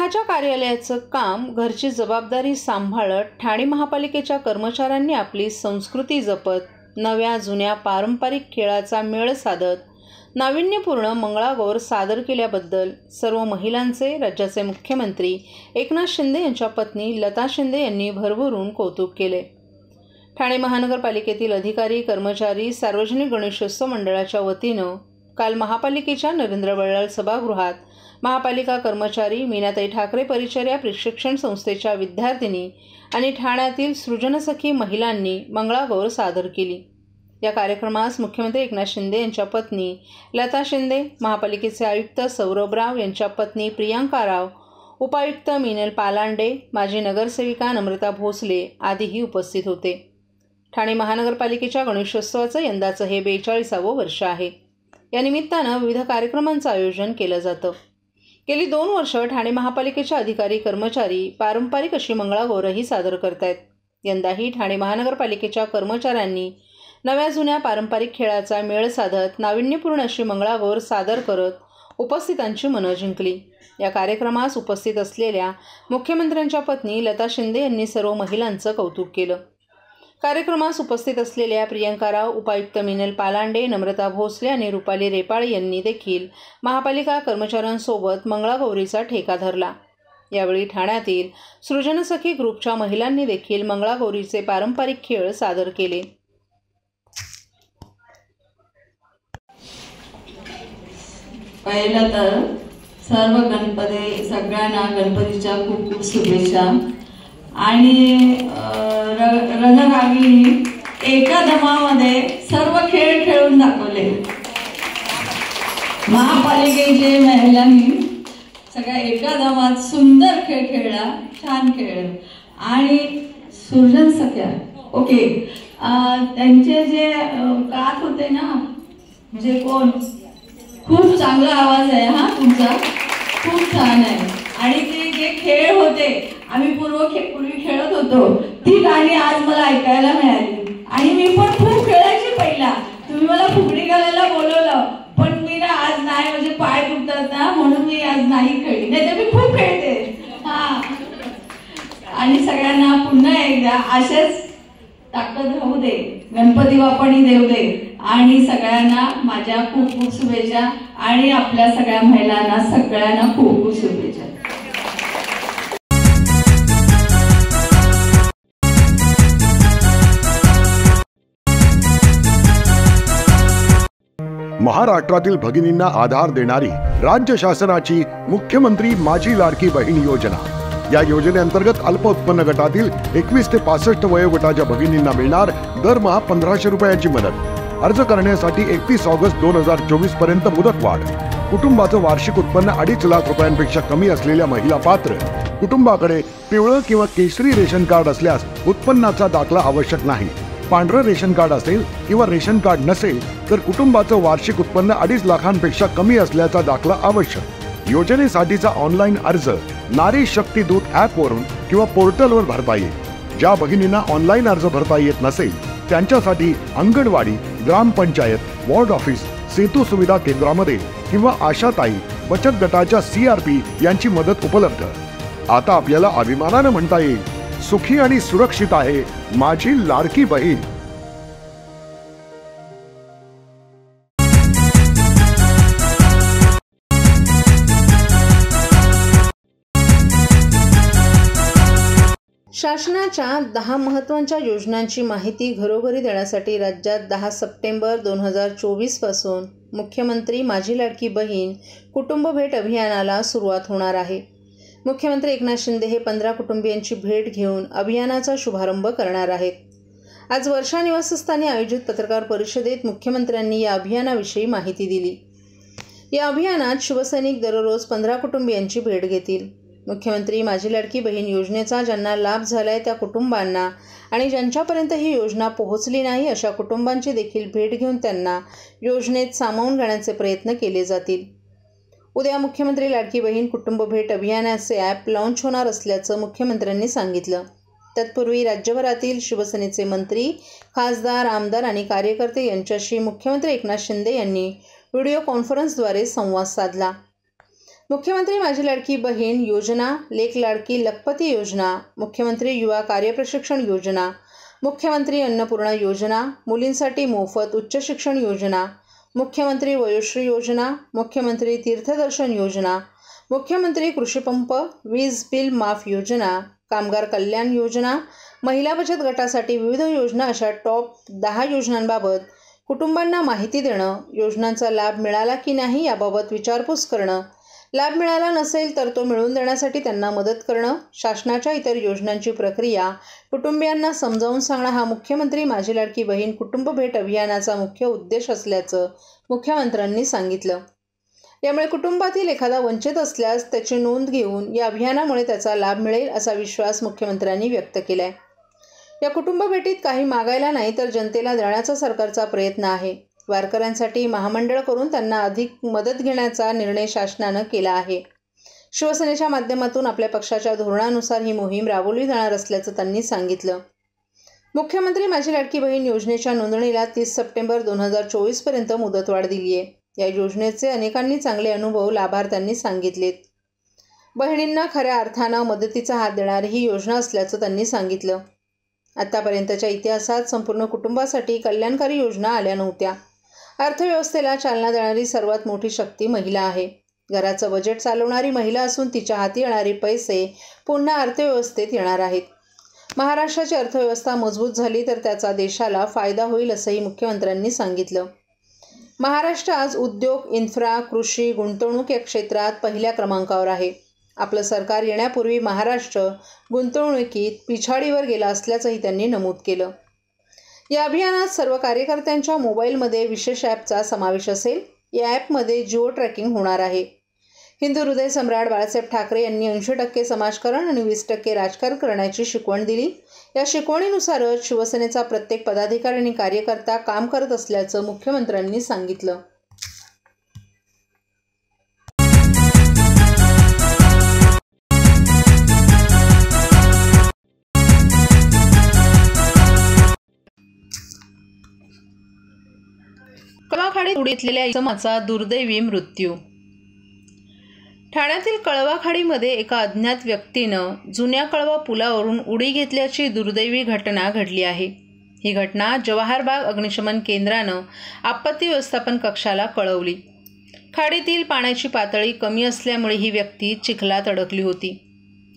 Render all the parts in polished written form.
स्वतःच्या कार्यालयाचं काम, घरची जबाबदारी सांभाळत ठाणे महापालिकेच्या कर्मचाऱ्यांनी आपली संस्कृती जपत नव्या जुन्या पारंपरिक खेळाचा मेळ साधत नाविन्यपूर्ण मंगळागौर सादर केल्याबद्दल सर्व महिलांचे राज्याचे मुख्यमंत्री एकनाथ शिंदे यांच्या पत्नी लता शिंदे यांनी भरभरून कौतुक केले। ठाणे महानगरपालिकेतील अधिकारी, कर्मचारी, सार्वजनिक गणेशोत्सव मंडळाच्या वतीनं काल महापालिकेच्या नरेंद्र वळवल सभागृहात महापालिका कर्मचारी, मीनाताई ठाकरे परिचर्या प्रशिक्षण संस्थेच्या विद्यार्थिनी आणि ठाण्यातील सृजनसखी महिलांनी मंगळागौर सादर केली। या कार्यक्रमास मुख्यमंत्री एकनाथ शिंदे यांच्या पत्नी लता शिंदे, महापालिकेचे आयुक्त सौरभ राव यांच्या पत्नी प्रियांका राव, उपायुक्त मीनल पालांडे, माजी नगरसेविका नम्रता भोसले आदीही उपस्थित होते। ठाणे महानगरपालिकेच्या गणेशोत्सवाचं यंदाचं हे 42वं वर्ष आहे। या निमित्तानं विविध कार्यक्रमांचं आयोजन केलं जातं। गेली 2 वर्ष ठाणे महापालिकेच्या अधिकारी, कर्मचारी पारंपरिक अशी मंगळागौरही सादर करतायत। यंदाही ठाणे महानगरपालिकेच्या कर्मचाऱ्यांनी नव्या जुन्या पारंपरिक खेळाचा मेळ साधत नाविन्यपूर्ण अशी मंगळागौर सादर करत उपस्थितांची मनं जिंकली। या कार्यक्रमास उपस्थित असलेल्या मुख्यमंत्र्यांच्या पत्नी लता शिंदे यांनी सर्व महिलांचं कौतुक केलं। कार्यक्रमास उपस्थित असलेल्या प्रियांका राव, उपायुक्त मीनल पालांडे, नम्रता भोसले आणि रुपाली रेपाळे यांनी देखील महापालिका कर्मचाऱ्यांसोबत मंगळागौरीचा ठेका धरला। यावेळी ठाण्यातील सृजनसखी ग्रुपच्या महिलांनी देखील मंगळागौरीचे पारंपरिक खेळ सादर केले। पहिलं तर सर्व सगळ्यांना गणपतीच्या खूप खूप शुभेच्छा। आणि रणरागिणी एका दमामध्ये सर्व खेळ खेळून दाखवले। महापालिकेचे महिलांनी सगळ्या एका दमात सुंदर खेळ खेळला, छान खेळ। आणि सृजन सख्या ओके, त्यांचे जे गात होते ना, म्हणजे कोण, खूप चांगला आवाज आहे हा तुमचा, खूप छान आहे। आणि ते जे खेळ होते, आम्ही पूर्वी खेळत होतो, ती गाणी आज मला ऐकायला मिळाली। आणि मी पण खूप खेळायची पहिला। तुम्ही मला फुगडी घालायला बोलवलं, पण मी ना आज नाही, म्हणजे पाय दुखतात ना, म्हणून मी आज नाही खेळली, नाही तर मी खूप खेळते। हा, आणि सगळ्यांना पुन्हा एकदा अशाच ताकद राहू दे, गणपती बाप्पानी देऊ दे। आणि सगळ्यांना माझ्या खूप खूप शुभेच्छा। आणि आपल्या सगळ्या महिलांना सगळ्यांना खूप खूप शुभेच्छा। महाराष्ट्रातील भगिनींना आधार देणारी राज्य शासनाची मुख्यमंत्री माझी लाडकी बहीण योजना। या योजनेअंतर्गत अल्प उत्पन्न गटातील 21 ते 65 वयोगटाच्या भगिनींना मिळणार दरमहा 1500 रुपयांची मदत। अर्ज करण्यासाठी 31 ऑगस्ट 2024 पर्यंत मुदतवाढ। कुटुंबाचं वार्षिक उत्पन्न 2.5 लाख रुपयांपेक्षा कमी असलेल्या महिला पात्र। कुटुंबाकडे पिवळं किंवा केशरी रेशन कार्ड असल्यास उत्पन्नाचा दाखला आवश्यक नाही। पांढरं रेशन कार्ड असेल किंवा रेशन कार्ड नसेल तर कुटुंबाचं वार्षिक उत्पन्न 2.5 लाखांपेक्षा कमी असल्याचा दाखला आवश्यक। योजनेसाठीचा ऑनलाईन अर्ज नारी शक्ती दूत ॲपवरून किंवा पोर्टलवर भरता येईल। ज्या भगिनींना ऑनलाईन अर्ज भरता येत नसेल त्यांच्यासाठी अंगणवाडी, ग्रामपंचायत, वॉर्ड ऑफिस, सेतू सुविधा केंद्रामध्ये किंवा आशाताई बचत गटाच्या CRP यांची मदत उपलब्ध। आता आपल्याला अभिमानाने म्हणता येईल, सुखी आणि सुरक्षित आहे माझी लाडकी बहीण। शासनाच्या 10 महत्त्वाच्या योजनांची माहिती घरोघरी देण्यासाठी राज्यात 10 सप्टेंबर 2024 पासून मुख्यमंत्री माझी लाडकी बहीण कुटुंब भेट अभियानाला सुरुवात होणार आहे। मुख्यमंत्री एकनाथ शिंदे हे 15 कुटुंबियांची भेट घेऊन अभियानाचा शुभारंभ करणार आहेत। आज वर्षा निवासस्थानी आयोजित पत्रकार परिषदेत मुख्यमंत्र्यांनी या अभियानाविषयी माहिती दिली। या अभियानात शिवसैनिक दररोज 15 कुटुंबियांची भेट घेतील। मुख्यमंत्री माझी लाडकी बहीण योजनेचा ज्यांना लाभ झालाय त्या कुटुंबांना आणि ज्यांच्यापर्यंत ही योजना पोहोचली नाही अशा कुटुंबांची देखील भेट घेऊन त्यांना योजनेत सामावून घेण्याचे प्रयत्न केले जातील। उद्या मुख्यमंत्री लाडकी बहीण कुटुंब भेट अभियानाचे ॲप लॉन्च होणार असल्याचं मुख्यमंत्र्यांनी सांगितलं। तत्पूर्वी राज्यभरातील शिवसेनेचे मंत्री, खासदार, आमदार आणि कार्यकर्ते यांच्याशी मुख्यमंत्री एकनाथ शिंदे यांनी व्हिडिओ कॉन्फरन्सद्वारे संवाद साधला। मुख्यमंत्री माझी लाडकी बहीण योजना, लेक लाडकी लखपती योजना, मुख्यमंत्री युवा कार्यप्रशिक्षण योजना, मुख्यमंत्री अन्नपूर्णा योजना, मुलींसाठी मोफत उच्च शिक्षण योजना, मुख्यमंत्री वयोश्री योजना, मुख्यमंत्री तीर्थदर्शन योजना, मुख्यमंत्री कृषीपंप वीज बिल माफ योजना, कामगार कल्याण योजना, महिला बचत गटासाठी विविध योजना अशा टॉप 10 योजनांबाबत कुटुंबांना माहिती देणं, योजनांचा लाभ मिळाला की नाही याबाबत विचारपूस करणं, लाभ मिळाला नसेल तर तो मिळवून देण्यासाठी त्यांना मदत करणं, शासनाच्या इतर योजनांची प्रक्रिया कुटुंबियांना समजावून सांगणं हा मुख्यमंत्री माझी लाडकी बहीण कुटुंब भेट अभियानाचा मुख्य उद्देश असल्याचं मुख्यमंत्र्यांनी सांगितलं. यामुळे कुटुंबातील एखादा वंचित असल्यास त्याची नोंद घेऊन या अभियानामुळे त्याचा लाभ मिळेल असा विश्वास मुख्यमंत्र्यांनी व्यक्त केलाय. या कुटुंब भेटीत काही मागायला नाही तर जनतेला देण्याचा सरकारचा प्रयत्न आहे. वारकऱ्यांसाठी महामंडळ करून त्यांना अधिक मदत घेण्याचा निर्णय शासनानं केला आहे. शिवसेनेच्या माध्यमातून आपल्या पक्षाच्या धोरणानुसार ही मोहीम राबवली जाणार असल्याचं त्यांनी सांगितलं. मुख्यमंत्री माझी लाडकी बहीण योजनेच्या नोंदणीला 30 सप्टेंबर 2024 पर्यंत मुदतवाढ दिली आहे. या योजनेचे अनेकांनी चांगले अनुभव लाभार्थ्यांनी सांगितलेत. बहिणींना खऱ्या अर्थानं मदतीचा हात देणारी ही योजना असल्याचं त्यांनी सांगितलं. आतापर्यंतच्या इतिहासात संपूर्ण कुटुंबासाठी कल्याणकारी योजना आल्या नव्हत्या. अर्थव्यवस्थेला चालना देणारी सर्वात मोठी शक्ती महिला आहे. घराचं बजेट चालवणारी महिला असून तिच्या हाती येणारे पैसे पुन्हा अर्थव्यवस्थेत येणार आहेत. महाराष्ट्राची अर्थव्यवस्था मजबूत झाली तर त्याचा देशाला फायदा होईल असंही मुख्यमंत्र्यांनी सांगितलं. महाराष्ट्र आज उद्योग, इन्फ्रा, कृषी, गुंतवणूक या क्षेत्रात पहिल्या क्रमांकावर आहे. आपलं सरकार येण्यापूर्वी महाराष्ट्र गुंतवणुकीत पिछाडीवर गेला असल्याचंही त्यांनी नमूद केलं. या अभियानात सर्व कार्यकर्त्यांच्या मोबाईलमध्ये विशेष ॲपचा समावेश असेल. या ॲपमध्ये जिओ ट्रॅकिंग होणार आहे. हिंदू हृदय सम्राट बाळासाहेब ठाकरे यांनी 80% समाजकारण आणि 20% राजकारण करण्याची शिकवण दिली. या शिकवणीनुसारच शिवसेनेचा प्रत्येक पदाधिकारी आणि कार्यकर्ता काम करत असल्याचं मुख्यमंत्र्यांनी सांगितलं. कळवाखाडीत उडीतलेल्या इसमाचा दुर्दैवी मृत्यू. ठाण्यातील कळवाखाडीमध्ये एका अज्ञात व्यक्तीनं जुन्या कळवा पुलावरून उडी घेतल्याची दुर्दैवी घटना घडली आहे. ही घटना जवाहरबाग अग्निशमन केंद्रानं आपत्ती व्यवस्थापन कक्षाला कळवली. खाडीतील पाण्याची पातळी कमी असल्यामुळे ही व्यक्ती चिखलात अडकली होती.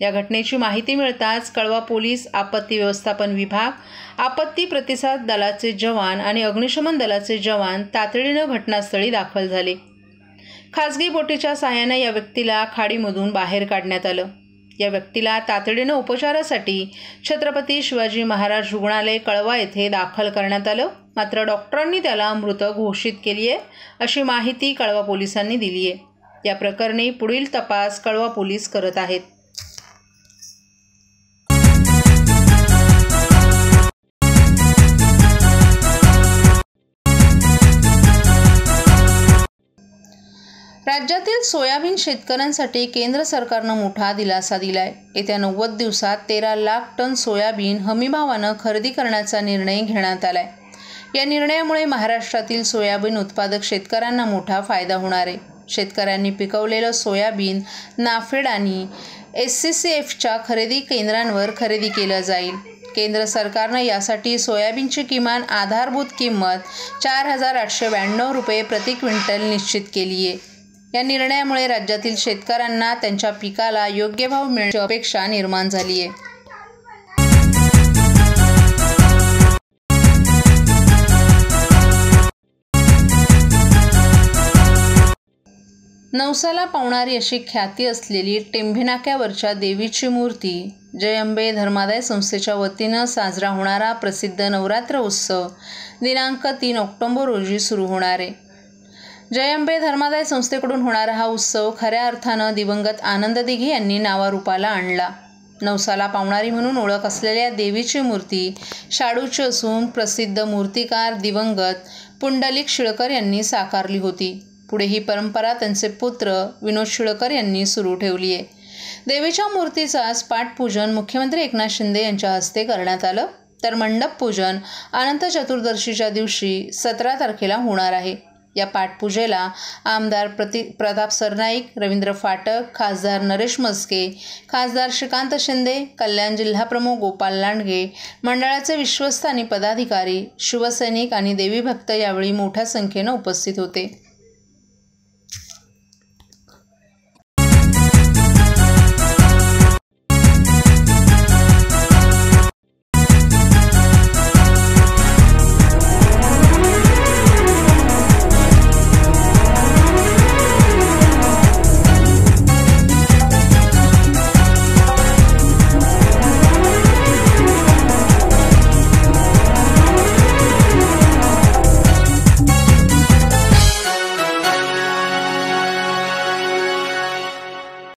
या घटनेची माहिती मिळताच कळवा पोलीस, आपत्ती व्यवस्थापन विभाग, आपत्ती प्रतिसाद दलाचे जवान आणि अग्निशमन दलाचे जवान तातडीनं घटनास्थळी दाखल झाले. खासगी बोटीच्या साहाय्यानं या व्यक्तीला खाडीमधून बाहेर काढण्यात आलं. या व्यक्तीला तातडीनं उपचारासाठी छत्रपती शिवाजी महाराज रुग्णालय कळवा येथे दाखल करण्यात आलं. मात्र डॉक्टरांनी त्याला मृत घोषित केली आहे अशी माहिती कळवा पोलिसांनी दिली आहे. या प्रकरणी पुढील तपास कळवा पोलीस करत आहेत. राज्यातील सोयाबीन शेतकऱ्यांसाठी केंद्र सरकारनं मोठा दिलासा दिलाय. येत्या 90 दिवसात 13 लाख टन सोयाबीन हमीभावानं खरेदी करण्याचा निर्णय घेण्यात आलाय. या निर्णयामुळे महाराष्ट्रातील सोयाबीन उत्पादक शेतकऱ्यांना मोठा फायदा होणार आहे. शेतकऱ्यांनी पिकवलेलं सोयाबीन नाफेड आणि SCCFच्या खरेदी केंद्रांवर खरेदी केलं जाईल. केंद्र सरकारनं यासाठी सोयाबीनची किमान आधारभूत किंमत 4,892 रुपये प्रति क्विंटल निश्चित केली आहे. या निर्णयामुळे राज्यातील शेतकऱ्यांना त्यांच्या पिकाला योग्य भाव मिळण्याची अपेक्षा निर्माण झाली आहे. नवसाला पावणारी अशी ख्याती असलेली टेंभेनाक्यावरच्या देवीची मूर्ती जय धर्मादाय संस्थेच्या वतीनं साजरा होणारा प्रसिद्ध नवरात्र उत्सव दिनांक 3 ऑक्टोबर रोजी सुरू होणार आहे. जय धर्मादाय संस्थेकडून होणारा हा उत्सव खऱ्या अर्थानं दिवंगत आनंद दिघे यांनी नावारूपाला आणला. नवसाला पावणारी म्हणून ओळख असलेल्या देवीची मूर्ती शाडूची असून प्रसिद्ध मूर्तिकार दिवंगत पुंडलिक शिळकर यांनी साकारली होती. पुढे ही परंपरा त्यांचे पुत्र विनोद शिळकर यांनी सुरू ठेवली आहे. देवीच्या मूर्तीचं आज पाटपूजन मुख्यमंत्री एकनाथ शिंदे यांच्या हस्ते करण्यात आलं, तर मंडप पूजन अनंत चतुर्दशीच्या दिवशी 17 तारखेला होणार आहे. या पाठपूजेला आमदार प्रताप सरनाईक, रवींद्र फाटक, खासदार नरेश मस्के, खासदार श्रीकांत शिंदे, कल्याण जिल्हाप्रमुख गोपाल लांडगे, मंडळाचे विश्वस्त आणि पदाधिकारी, शिवसैनिक आणि देवीभक्त यावेळी मोठ्या संख्येनं उपस्थित होते.